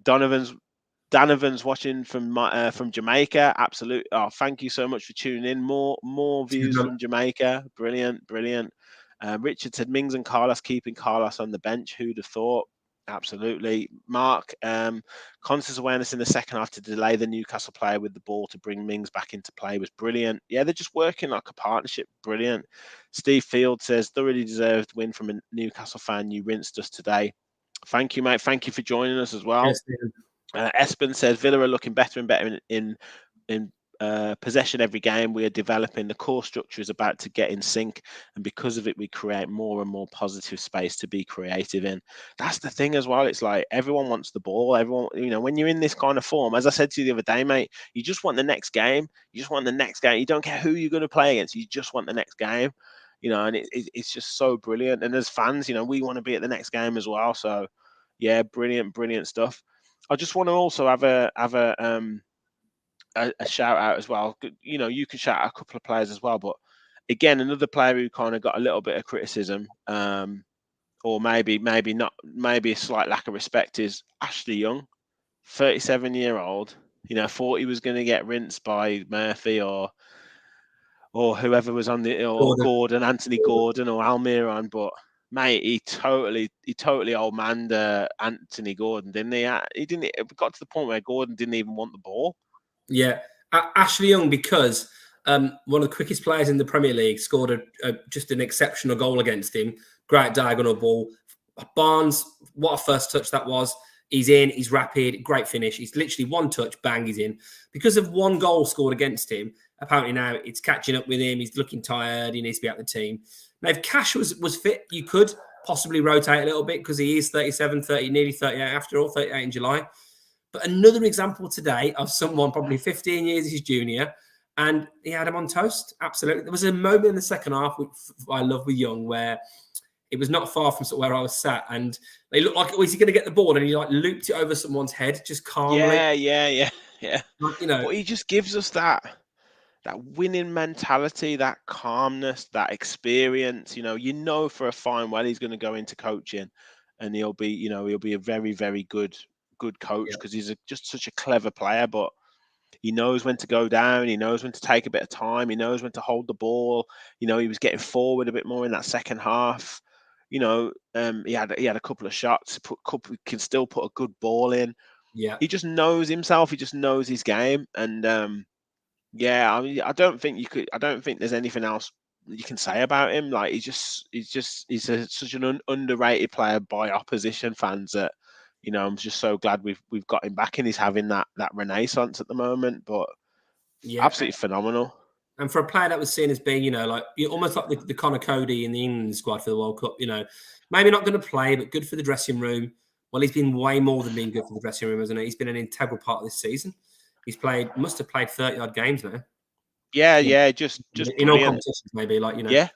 Donovan's watching from Jamaica. Absolutely. Oh, thank you so much for tuning in. More views from Jamaica. Brilliant. Richard said Mings and Carlos, keeping Carlos on the bench. Who'd have thought? Absolutely. Mark, conscious awareness in the second half to delay the Newcastle player with the ball to bring Mings back into play was brilliant. Yeah, they're just working like a partnership. Brilliant. Steve Field says, thoroughly deserved win from a Newcastle fan. You rinsed us today. Thank you, mate. Thank you for joining us as well. Yes, Espen says Villa are looking better and better in possession every game. We are developing. The core structure is about to get in sync, and because of it, we create more and more positive space to be creative in. That's the thing as well. It's like everyone wants the ball. Everyone, when you're in this kind of form, as I said to you the other day, mate, you just want the next game. You don't care who you're going to play against. You just want the next game. And it's just so brilliant. And as fans, we want to be at the next game as well. So, yeah, brilliant stuff. I just want to also have a shout out as well. You can shout out a couple of players as well, but again, another player who kind of got a little bit of criticism, or maybe a slight lack of respect, is Ashley Young, 37-year-old. Thought he was going to get rinsed by Murphy or whoever was on Gordon, Anthony Gordon or Almiron, but mate, he totally old manned Anthony Gordon, didn't he? It got to the point where Gordon didn't even want the ball. Yeah, Ashley Young, because one of the quickest players in the Premier League, scored just an exceptional goal against him. Great diagonal ball. Barnes, what a first touch that was. He's in, he's rapid, great finish. He's literally one touch, bang, he's in. Because of one goal scored against him, apparently now it's catching up with him. He's looking tired. He needs to be out the team. Now, if Cash was fit, you could possibly rotate a little bit because he is 37, 30, nearly 38 after all, 38 in July. But another example today of someone probably 15 years his junior, and he had him on toast. Absolutely. There was a moment in the second half, which I love with Young, where it was not far from sort of where I was sat, and they looked like, was he going to get the ball? And he looped it over someone's head just calmly. Yeah. But he just gives us that. winning mentality, that calmness, that experience. You know for a fine well he's going to go into coaching, and he'll be a very, very good coach, because he's just such a clever player. But he knows when to go down. He knows when to take a bit of time. He knows when to hold the ball. He was getting forward a bit more in that second half. He had a couple of shots. Can still put a good ball in. Yeah. He just knows himself. He just knows his game. And I mean, I don't think there's anything else you can say about him. Like he's such an underrated player by opposition fans that. I'm just so glad we've got him back, and he's having that renaissance at the moment. But absolutely phenomenal. And for a player that was seen as being, almost like the Connor Cody in the England squad for the World Cup, maybe not going to play, but good for the dressing room. Well, he's been way more than being good for the dressing room, hasn't he? He's been an integral part of this season. Must have played 30-odd games now. Yeah, just in all competitions, maybe. Yeah,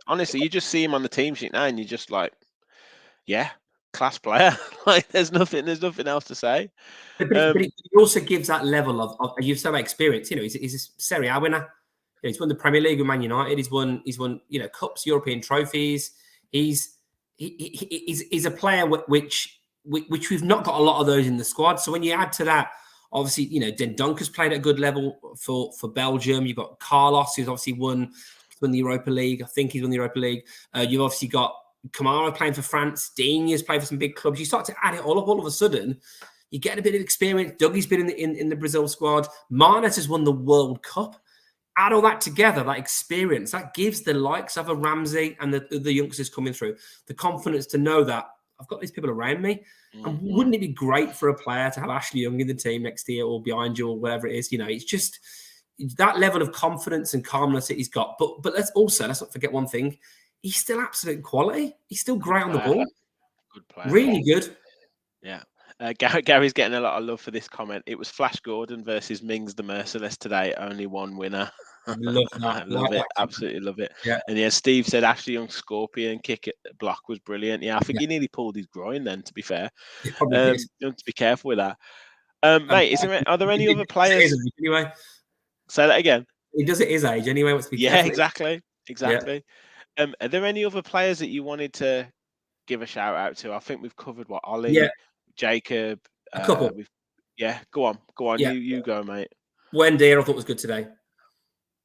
honestly, you just see him on the team sheet now, and you're just like, yeah, class player. Like there's nothing else to say. But he also gives that level of you've so experience. He's a Serie A winner. He's won the Premier League with Man United. He's won cups, European trophies. He's a player which we've not got a lot of those in the squad. So when you add to that, obviously, Den Donker's played at a good level for Belgium. You've got Carlos, who's obviously won the Europa League. I think he's won the Europa League. You've obviously got Kamara playing for France. Digne's played for some big clubs. You start to add it all up. All of a sudden, you get a bit of experience. Dougie's been in the Brazil squad. Marnes has won the World Cup. Add all that together, that experience, that gives the likes of a Ramsey and the youngsters coming through the confidence to know that I've got these people around me. Mm-hmm. And wouldn't it be great for a player to have Ashley Young in the team next year or behind you or whatever it is? It's just that level of confidence and calmness that he's got. But let's not forget one thing. He's still absolute quality. He's still great on the ball. Good player. Really good. Yeah. Gary's getting a lot of love for this comment. It was Flash Gordon versus Mings the Merciless today. Only one winner. I love that. I love it. Absolutely love it. Yeah. And Steve said Ashley Young's scorpion kick at block was brilliant. Yeah, I think he nearly pulled his groin then, to be fair. He probably did. You have to be careful with that. Mate, are there any other players? Anyway. Say that again. He does it his age anyway. Wants to be careful. Exactly. Yeah. Are there any other players that you wanted to give a shout out to? I think we've covered Ollie, Jacob. A couple. Go on. Yeah. You go, mate. Buendia, I thought was good today.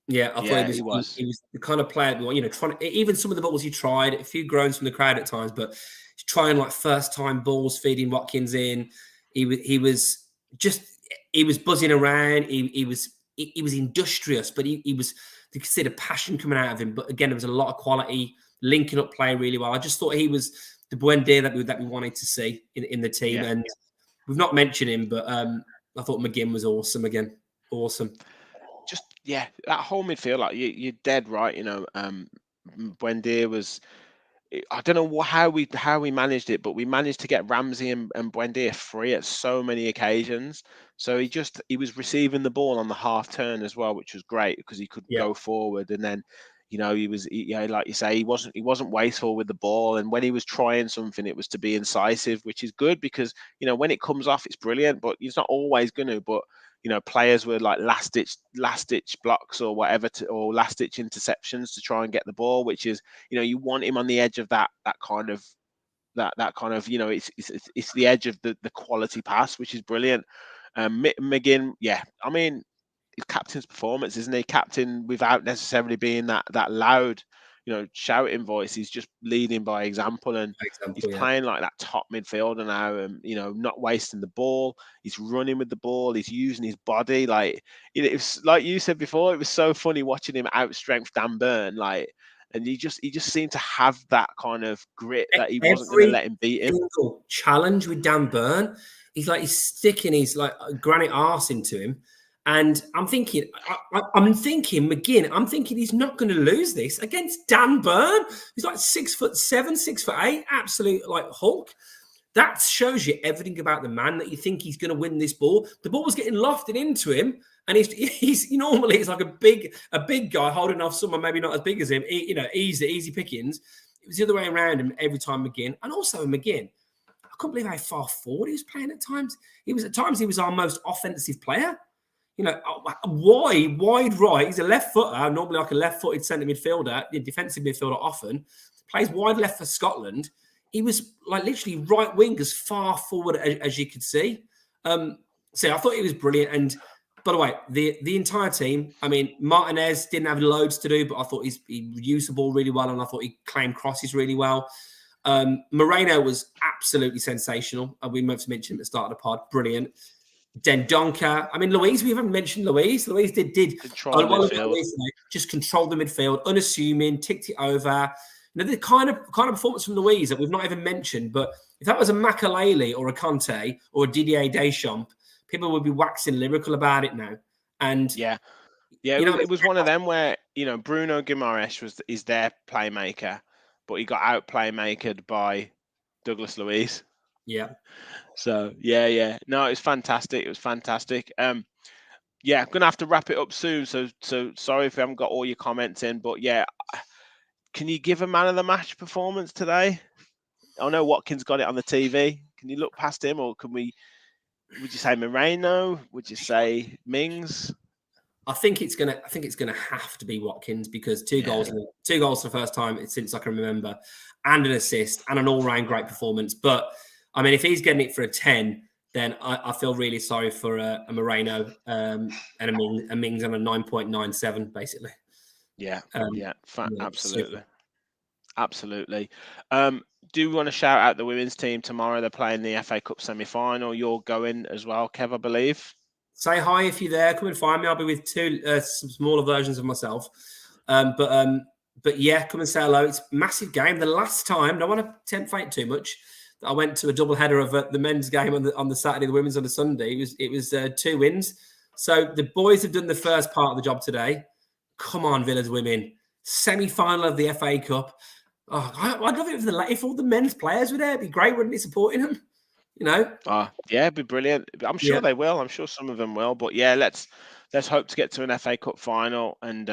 Yeah, I thought he was. He was the kind of player, trying to, even some of the balls he tried, a few groans from the crowd at times, but he's trying like first time balls, feeding Watkins in. He was buzzing around. He was industrious, but you could see the passion coming out of him. But again, there was a lot of quality, linking up play really well. I just thought he was the Buendia that we wanted to see in the team. Yeah. And we've not mentioned him, but I thought McGinn was awesome again. Awesome. That whole midfield, like you're dead right. Buendia was. I don't know how we managed it, but we managed to get Ramsey and Buendia free at so many occasions. So he was receiving the ball on the half turn as well, which was great because he could go forward, and then he was like you say, he wasn't wasteful with the ball, and when he was trying something, it was to be incisive, which is good because when it comes off, it's brilliant, but he's not always going to. But players were like last ditch blocks or whatever, or last ditch interceptions to try and get the ball, which is, you want him on the edge of that kind of, it's the edge of the quality pass, which is brilliant. McGinn, I mean, his captain's performance, isn't he? Captain without necessarily being that loud, shouting voice. He's just leading by example, and he's playing like that top midfielder now, and not wasting the ball. He's running with the ball. He's using his body. Like it's like you said before, it was so funny watching him outstrength Dan Burn, and he just seemed to have that kind of grit that he wasn't going to let him beat him. Challenge with Dan Burn, he's sticking his like granite arse into him. And I'm thinking McGinn, I'm thinking he's not going to lose this against Dan Burn. He's like 6'7", 6'8", absolute like Hulk. That shows you everything about the man, that you think he's going to win this ball. The ball was getting lofted into him, and he's normally it's like a big guy holding off someone maybe not as big as him. Easy pickings. It was the other way around him every time, McGinn, and also McGinn. I couldn't believe how far forward he was playing at times. He was our most offensive player. You know, wide right. He's a left footer, normally like a left-footed centre midfielder, defensive midfielder often. Plays wide left for Scotland. He was like literally right wing as far forward as you could see. So I thought he was brilliant. And by the way, the entire team, I mean, Martinez didn't have loads to do, but I thought he used the ball really well, and I thought he claimed crosses really well. Moreno was absolutely sensational. We meant to mention him at the start of the pod. Brilliant. Dendonka. I mean, Louise, we haven't mentioned Louise. Louise did control the midfield. Just controlled the midfield, unassuming, ticked it over. You know, the kind of performance from Louise that we've not even mentioned, but if that was a Makalele or a Conte or a Didier Deschamps, people would be waxing lyrical about it now. And yeah, it was one of them where, you know, Bruno Guimaraes is their playmaker, but he got out playmakered by Douglas Luiz. Yeah. So yeah. No, it was fantastic. Yeah, I'm gonna have to wrap it up soon. So sorry if I haven't got all your comments in, but yeah, can you give a man of the match performance today? I know Watkins got it on the TV. Can you look past him, or would you say Moreno? Would you say Mings? I think it's gonna have to be Watkins, because two goals for the first time since I can remember, and an assist and an all-round great performance. But I mean, if he's getting it for a 10, then I feel really sorry for a Moreno and a Mings on a 9.97, basically. Absolutely. Do you want to shout out the women's team tomorrow? They're playing the FA Cup semi-final. You're going as well, Kev, I believe. Say hi if you're there. Come and find me. I'll be with two smaller versions of myself. But yeah, come and say hello. It's a massive game. The last time, don't want to tempt fate too much, I went to a double header of the men's game on the Saturday, the women's on the Sunday. It was 2 wins. So the boys have done the first part of the job today. Come on, Villa's women. Semi-final of the FA Cup. Oh, I'd love it if all the men's players were there. It'd be great, wouldn't it, supporting them? You know? Yeah, it'd be brilliant. I'm sure they will. I'm sure some of them will. But yeah, let's hope to get to an FA Cup final and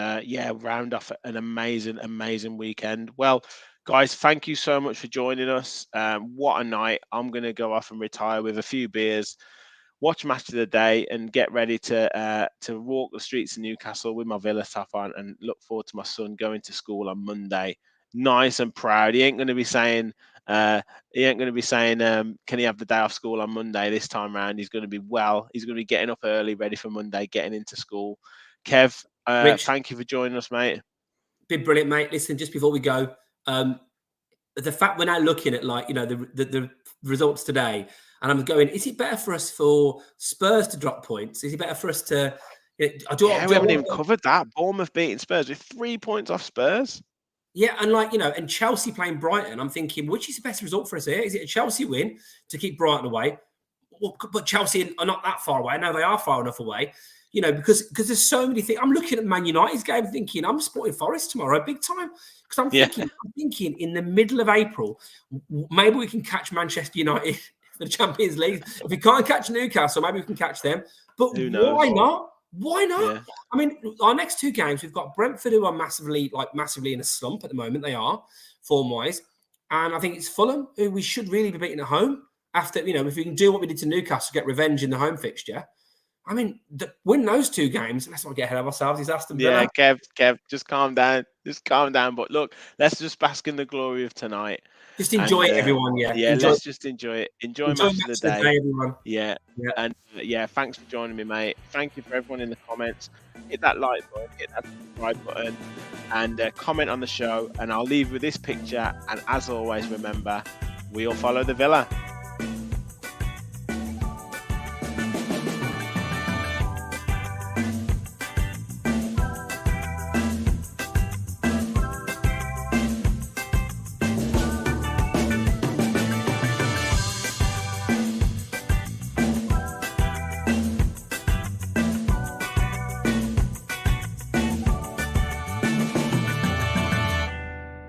round off an amazing weekend. Well, guys, thank you so much for joining us. What a night. I'm going to go off and retire with a few beers, watch Match of the Day, and get ready to walk the streets of Newcastle with my Villa top on, and look forward to my son going to school on Monday. Nice and proud. He ain't going to be saying, can he have the day off school on Monday this time round? He's going to be getting up early, ready for Monday, getting into school. Kev, Rich, thank you for joining us, mate. Been brilliant, mate. Listen, just before we go, the fact we're now looking at, like, you know, the results today, and I'm going, is it better for us for Spurs to drop points? Is it better for us to? We haven't even covered that. Bournemouth beating Spurs with 3 points off Spurs. Yeah, and and Chelsea playing Brighton. I'm thinking, which is the best result for us here? Is it a Chelsea win to keep Brighton away? Well, but Chelsea are not that far away. No, they are far enough away. You know, because there's so many things. I'm looking at Man United's game thinking, I'm supporting Forest tomorrow, big time. Because I'm thinking in the middle of April, maybe we can catch Manchester United for the Champions League. If we can't catch Newcastle, maybe we can catch them. But why not? Why not? Yeah. I mean, our next 2 games, we've got Brentford, who are massively in a slump at the moment. They are, form-wise. And I think it's Fulham, who we should really be beating at home. After, you know, if we can do what we did to Newcastle, get revenge in the home fixture. I mean, win those 2 games. Let's not get ahead of ourselves. He's Aston Villa. Yeah, Kev, just calm down. But look, let's just bask in the glory of tonight. Just enjoy it, everyone. Let's just enjoy it. Enjoy Match of the Day, everyone. Yeah. And thanks for joining me, mate. Thank you for everyone in the comments. Hit that like button, hit that subscribe button, and comment on the show. And I'll leave with this picture. And as always, remember, we all follow the Villa.